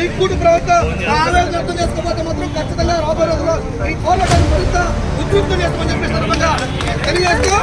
ఈ కూటు ప్రభుత్వం ఆవేదన అర్థం చేసుకోకపోతే మాత్రం ఖచ్చితంగా రాబోయే రోజుల్లో ఈ పోరాటాన్ని మరింత ఉధృతం చేస్తామని చెప్పి సందర్భంగా తెలియజేస్తూ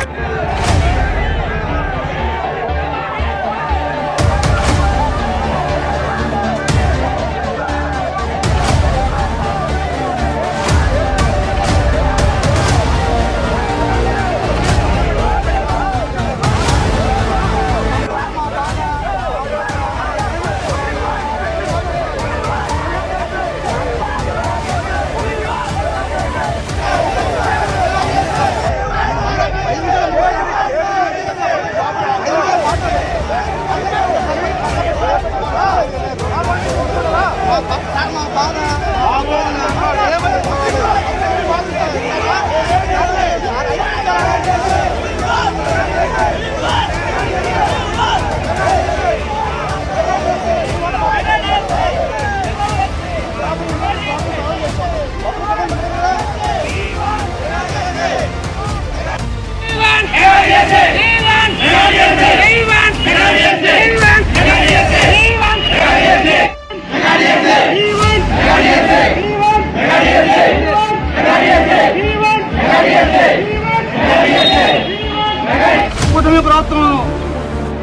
కూటమి ప్రభుత్వం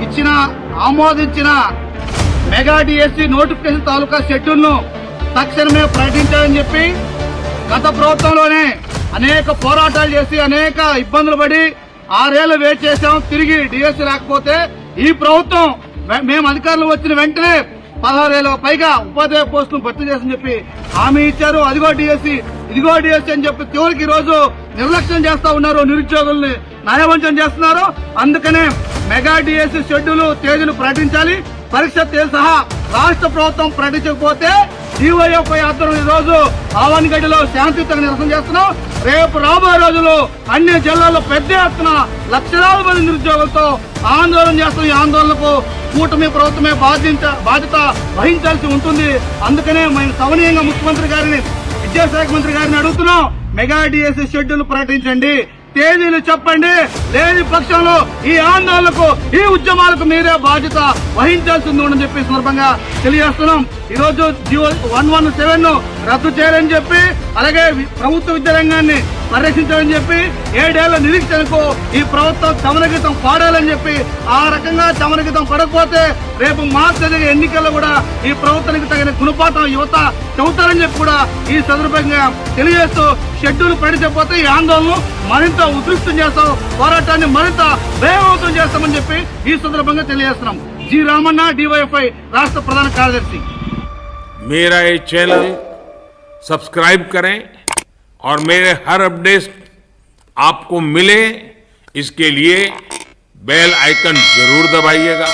ఇచ్చిన ఆమోదించిన మెగా డిఎస్సి నోటిఫికేషన్ తాలూకా షెడ్యూల్ను తక్షణమే ప్రకటించాలని చెప్పి గత ప్రభుత్వంలోనే అనేక పోరాటాలు చేసి అనేక ఇబ్బందులు పడి 6 ఏళ్లు వెయిట్ చేశాం. తిరిగి డిఎస్సి రాకపోతే ఈ ప్రభుత్వం మేము అధికారులు వచ్చిన వెంటనే 16,000 పైగా ఉపాధ్యాయ పోస్టులు భర్తీ చేసని చెప్పి హామీ ఇచ్చారు. అదిగో డిఎస్సి ఇదిగో డిఎస్సి అని చెప్పి చివరికి ఈ రోజు నిర్లక్ష్యం చేస్తా ఉన్నారు, నిరుద్యోగుల్ని నయవంచన చేస్తున్నారు. అందుకనే మెగా డిఎస్సి షెడ్యూల్ తేదీలు ప్రకటించాలి. పరీక్ష తేదీ సహా రాష్ట్ర ప్రభుత్వం ప్రకటించకపోతే డివైఎఫ్ఐ ఆధ్వర్యంలో ఈ రోజు ఆవన్గడ్డలో శాంతియుతంగా నిరసన చేస్తున్నాం. రేపు రాబోయే రోజుల్లో అన్ని జిల్లాల్లో పెద్ద ఎత్తున లక్షలాది మంది నిరుద్యోగులతో ఆందోళన చేస్తున్న ఈ ఆందోళనకు కూటమి ప్రభుత్వమే బాధ్యత వహించాల్సి ఉంటుంది. అందుకనే మేము సవనీయంగా ముఖ్యమంత్రి గారిని, విద్యాశాఖ మంత్రి గారిని అడుగుతున్నాం, మెగా డిఎస్సి షెడ్యూల్ ప్రకటించండి, తేదీలు చెప్పండి. లేని పక్షంలో ఈ ఆందోళనకు ఈ ఉద్యమాలకు మీరే బాధ్యత వహించాల్సింది ఉందని చెప్పి సందర్భంగా తెలియజేస్తున్నాం. ఈ రోజు జియో 117 రద్దు చేయాలని చెప్పి, అలాగే ప్రభుత్వ విద్యారంగాన్ని పరిరక్షించాలని చెప్పి, 7 ఏళ్ల నిరీక్షణకు ఈ ప్రభుత్వం చమనగీతం పాడాలని చెప్పి, ఆ రకంగా చమనగీతం పడకపోతే రేపు మార్చి జరిగే ఎన్నికల్లో కూడా ఈ ప్రభుత్వానికి తగిన గుణపాఠం యువత చెబుతారని చెప్పి కూడా ఈ సందర్భంగా తెలియజేస్తూ షెడ్యూల్ ప్రకటించకపోతే ఈ ఆందోళన మరింత ఉధృతం చేస్తాం, పోరాటాన్ని మరింత వేగవంతం చేస్తామని చెప్పి ఈ సందర్భంగా తెలియజేస్తున్నాం. జి రామన్న, డివైఎఫ్ఐ రాష్ట్ర ప్రధాన కార్యదర్శి. मेरा ये चैनल सब्सक्राइब करें और मेरे हर अपडेट आपको मिले, इसके लिए बेल आइकन जरूर दबाइएगा।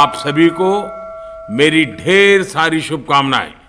आप सभी को मेरी ढेर सारी शुभकामनाएं।